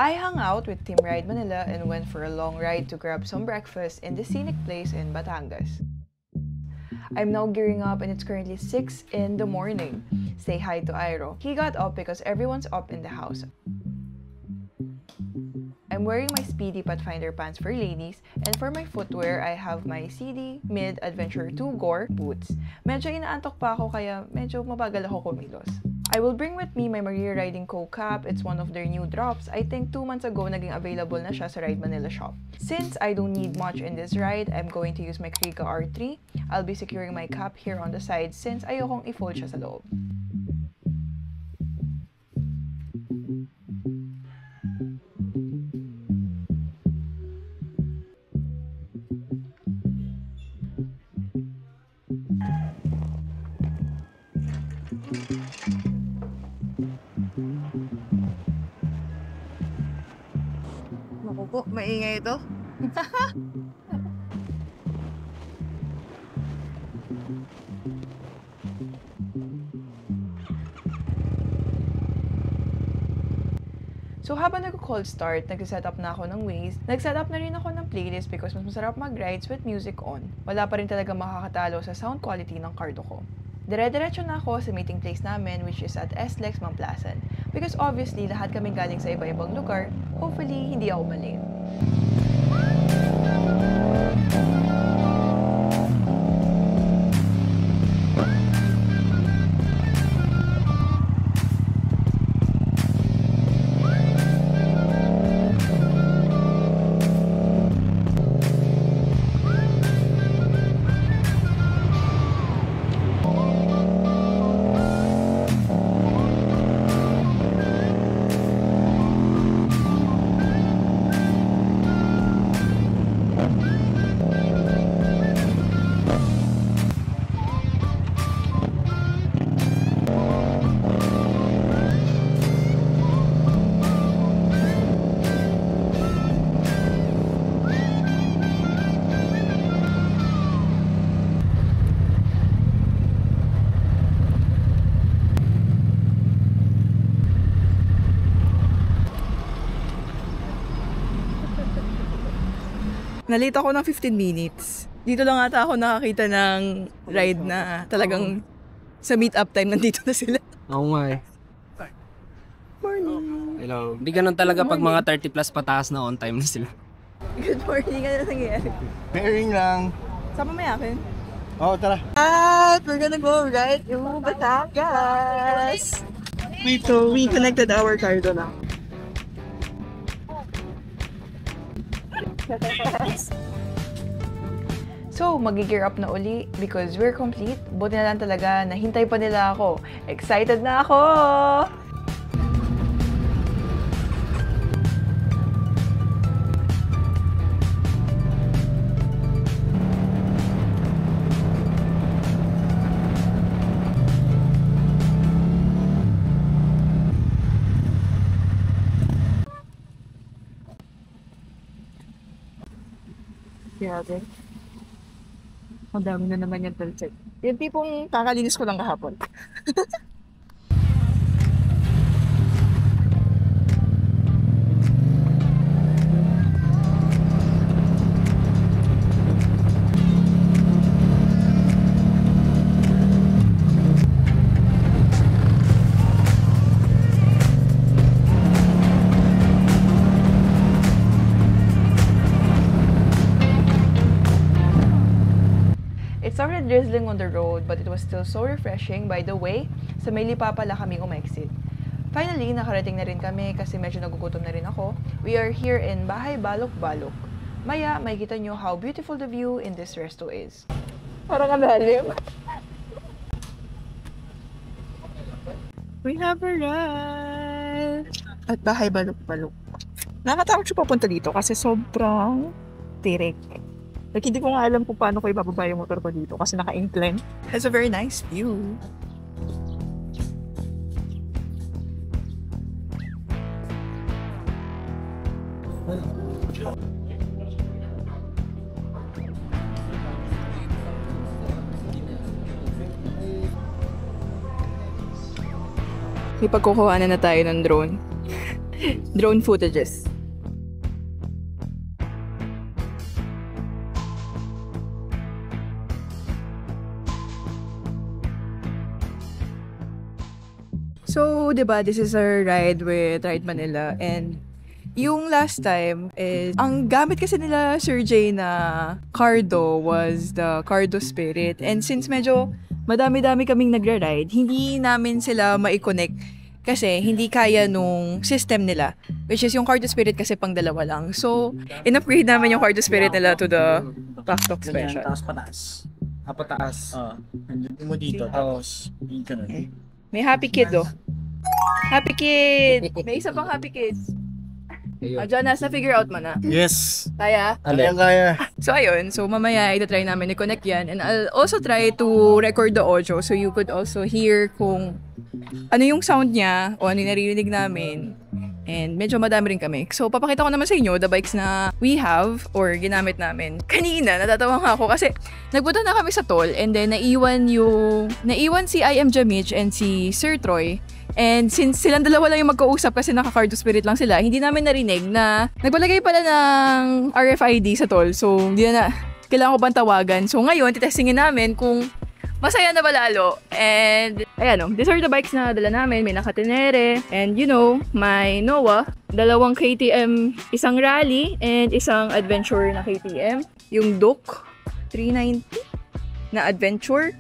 I hung out with Team Ride Manila and went for a long ride to grab some breakfast in this scenic place in Batangas. I'm now gearing up and it's currently 6 in the morning. Say hi to Airo. He got up because everyone's up in the house. I'm wearing my Speedy Pathfinder pants for ladies, and for my footwear, I have my CD Mid Adventure 2 Gore boots. Medyo inaantok pa ako kaya medyo mabagal ako kumilos. I will bring with me my Maria Riding Co cap. It's one of their new drops. I think 2 months ago naging available na siya sa Ride Manila shop. Since I don't need much in this ride, I'm going to use my Kriega R3. I'll be securing my cap here on the side since ayokong i-fold siya sa loob. Naku po, maingay ito. So habang nag-cold start, nag-set up na ako ng Waze. Nag-set up na rin ako ng playlist because mas masarap mag-rides with music on. Wala pa rin talaga makakatalo sa sound quality ng cardo ko. Dire-diretso na ako sa meeting place namin which is at SLEX Mamplasan. Because obviously, lahat kaming galing sa iba-ibang lugar. Hopefully, hindi ako malate. Nalate ako ng 15 minutes. Dito lang ata ako nakakita ng ride na talagang sa meet-up time nandito na sila. Oo nga eh. Morning! Hello. Hindi ganun talaga pag mga 30 plus pataas na on time na sila. Good morning! Ano nangyayari? Pairing lang. Sama mo yakin? Oo, tara. At we're gonna go right to Batangas! So we connected our cardo now. So, mag-gear up na uli because we're complete. Buti na lang talaga, nahintay pa nila ako. Excited na ako! Grabe. Ang dami na naman yung tulcet. Yung tipong kakalinis ko lang kahapon. It started drizzling on the road, but it was still so refreshing. By the way, sa Maylapa pala kami umexit. Finally, nakarating na rin kami kasi medyo nagugutom na rin ako. We are here in Bahay Balok Balok. Maya, makikita nyo how beautiful the view in this resto is. Parang alalim. We have arrived! At Bahay Balok Balok. Nakatakot siya papunta dito kasi sobrang tirik. Like, hindi ko nga alam kung paano ko ibababa yung motor ko dito kasi naka-incline. Has a very nice view. May pagkukuhanan na tayo ng drone. drone footages. So, di ba, this is our ride with Ride Manila, and yung last time is, ang gamit kasi nila Sir Jay na Cardo was the Cardo Spirit, and since medyo madami-dami kaming nagra-ride, hindi namin sila mai-connect kasi hindi kaya nung system nila, which is yung Cardo Spirit kasi pang dalawa lang. So, in-upgrade namin yung Cardo Spirit nila to the Paktok Special. Tapos pataas. Pataas. Hindi mo dito. Tapos, yung ganun. May happy kid, oh. Happy kid! May isa pang happy kids. Jonas, na-figure out mo na. Yes. Kaya? Kaya. So, ayun. So, mamaya, ito-try namin i-connect yan. And I'll also try to record the audio so you could also hear kung ano yung sound niya o ano yung naririnig namin. And medyo madami rin kami. So, papakita ko naman sa inyo the bikes na we have or ginamit namin. Kanina, natatawa nga ako kasi nagpunta na kami sa toll and then naiwan si IM Jamich and si Sir Troy. And since silang dalawa lang yung magkausap kasi naka-Cardo Spirit lang sila, hindi namin narinig na nagpalagay pala ng RFID sa toll. So, hindi na kailangan ko bang tawagan. So, ngayon, titestingin namin kung masaya na ba lalo. And, ayan, these are the bikes na dala namin. May nakatenere. And, my Noah. Dalawang KTM, isang rally, and isang adventure na KTM. Yung Duke 390 na adventure.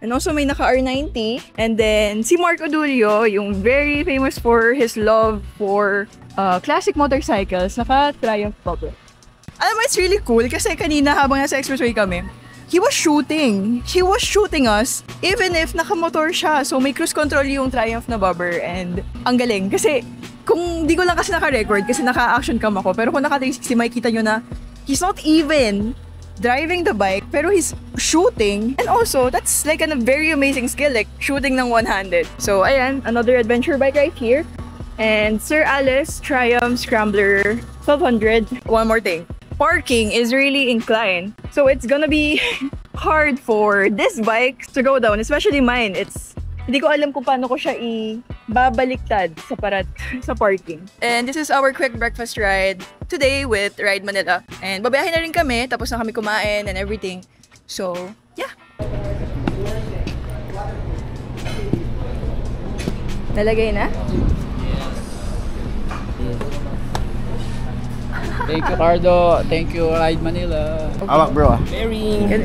And also, may naka-R90. And then, si Mark Odulio, yung very famous for his love for classic motorcycles, naka-Triumph Bubble. Alam mo, it's really cool kasi kanina habang nasa expressway kami, he was shooting us even if nakamotor siya. So, may cruise control yung Triumph na bobber and ang galing. Kasi, kung di ko lang kasi naka-record kasi naka-action cam ako, pero kung naka-360, makikita nyo na he's not even driving the bike, pero he's shooting. And also, that's like a very amazing skill, like shooting ng one-handed. So, ayan, another adventure bike right here. And Sir Alice Triumph Scrambler 1200. One more thing. Parking is really inclined. So it's gonna be hard for this bike to go down, especially mine. Hindi ko alam kung paano ko siya ibabaliktad sa parking. And this is our quick breakfast ride today with Ride Manila. And babayahin na rin kami, tapos na kami kumain and everything. So, yeah. Nalagay na? Thank you, Cardo. Thank you, Ride Manila. Awak bro.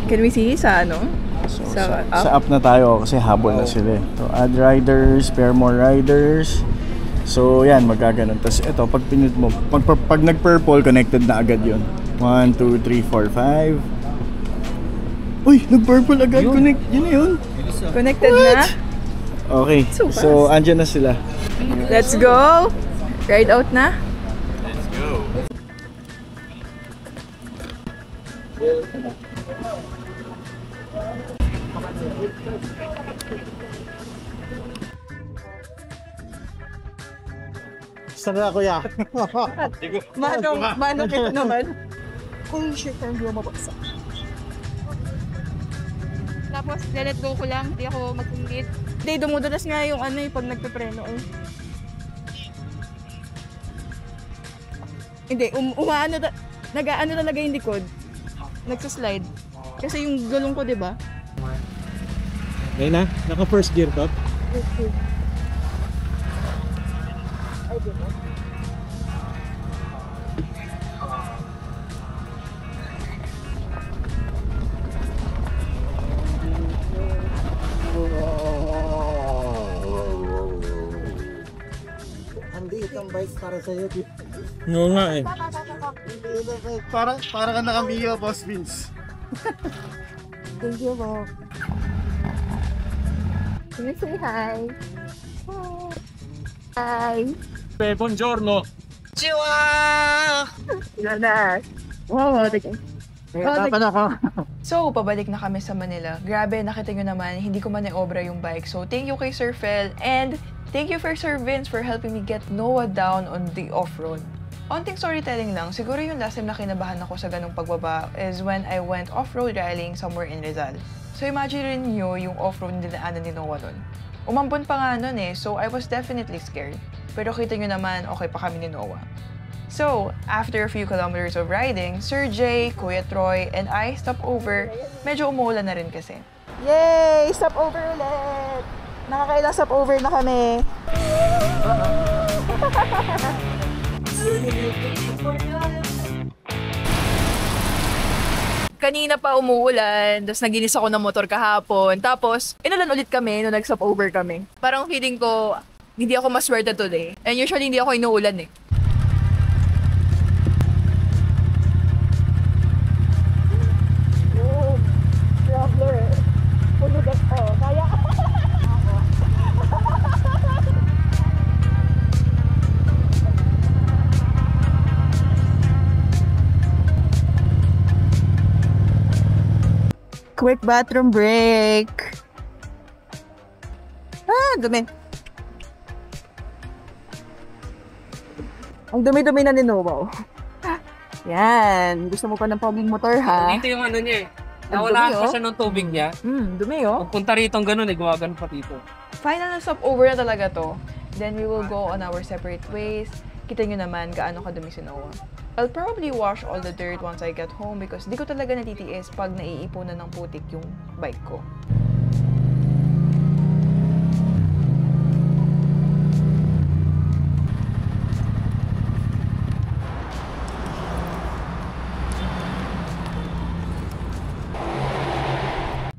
Can we see sa ano? So, Sa sa app na tayo kasi habol na sila. So, add riders, pair more riders. So, yan, magkaganon. Tapos ito, pag pinut mo, pag nag-purple, connected na agad yun. 1, 2, 3, 4, 5. Uy, nag-purple agad. Connect. Yun na yun. Connected na? Okay. So fast. So, andyan na sila. Let's go! Ride out na? Sana kuya. Manong kita naman. Kung shit, hindi mo mabaksak. Tapos, let go ko lang. Hindi ako mag-ingit. Hindi, dumudulas nga yung pag nagpe-preno. Hindi, nag-ano talaga yung likod. Nagsaslide. Kasi yung gulong ko, di ba? Ngayon na, naka first gear to. Okay. Ay, di ba? Ang bike para sa'yo. Oo nga eh. Para ka nakamiyo, Boss Vince. Thank you, Bob. Can you say hi? Hi. Buongiorno. Chiwa! Jonas. Wow, okay. So, pabalik na kami sa Manila. Grabe, nakita nyo naman, hindi ko man obra yung bike. So, thank you kay Sir Fel and thank you for Sir Vince for helping me get Noah down on the off-road. Onting storytelling lang, siguro yung last time na kinabahan ako sa ganung pagbaba is when I went off-road rallying somewhere in Rizal. So imagine rin nyo yung off-road na dinaanan ni Noah nun. Umambon pa nga nun so I was definitely scared. Pero kita nyo naman, okay pa kami ni Noah. So, after a few kilometers of riding, Sir Jay, Kuya Troy, and I stop over. Medyo umuulan na rin kasi. Yay! Stop over ulit! Nakakailang stop over na kami. Kanina pa umuulan, tapos naginis ako ng motor kahapon. Tapos, inulan ulit kami nung nag-stop over kami. Parang feeling ko, hindi ako maswerte today. And usually, hindi ako inuulan eh. Oh, traveler. Pulugat ko. Kaya quick bathroom break. Dumi. Ang dumi-dumi na ni Noah. Yan. Gusto mo pa ng paming motor, ha? Dito yung ano niya eh. Ang Nawala dumi, pa siya ng tubig niya. Dumi, oh. Pagpunta rito ganun eh, gumagan pa dito. Final na stop over na talaga to. Then we will go on our separate ways. Kita nyo naman gaano kadumi si Noah. I'll probably wash all the dirt once I get home because di ko talaga natitiis pag naiipunan ng putik yung bike ko.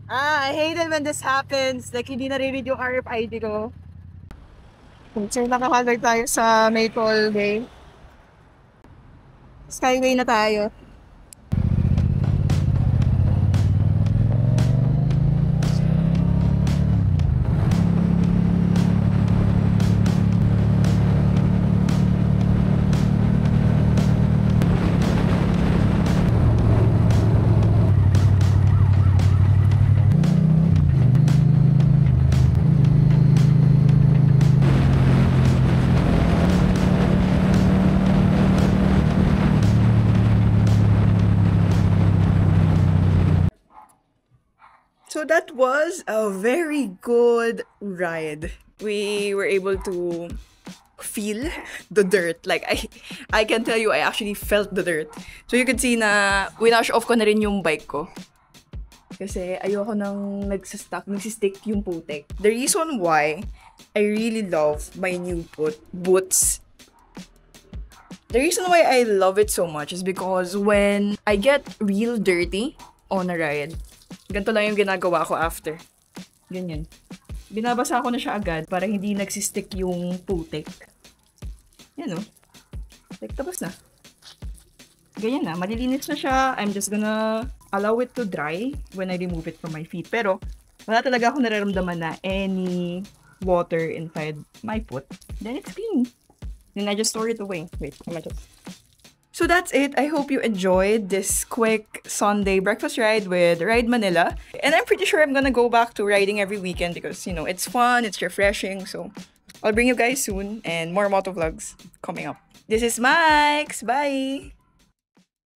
I hate it when this happens. Like, hindi nare-read yung RFID ko. So, nakakalagay tayo sa Maple Bay. Skyway na tayo. So that was a very good ride. We were able to feel the dirt. Like, I can tell you, I actually felt the dirt. So you can see na winash off ko na rin yung bike ko. Kasi ayoko nang nagsistick yung putik. The reason why I really love my new boots. The reason why I love it so much is because when I get real dirty on a ride, ganito lang yung ginagawa ko after. Ganyan. Binabasa ko na siya agad para hindi nagsistick yung putik. Yan o. Like, tapos na. Ganyan na. Malilinis na siya. I'm just gonna allow it to dry when I remove it from my feet. Pero, wala talaga ako nararamdaman na any water inside my foot. Then it's clean. Then I just store it away. Wait, So that's it. I hope you enjoyed this quick Sunday breakfast ride with Ride Manila. And I'm pretty sure I'm gonna go back to riding every weekend because, you know, it's fun, it's refreshing. So I'll bring you guys soon and more motovlogs coming up. This is Mike's. Bye!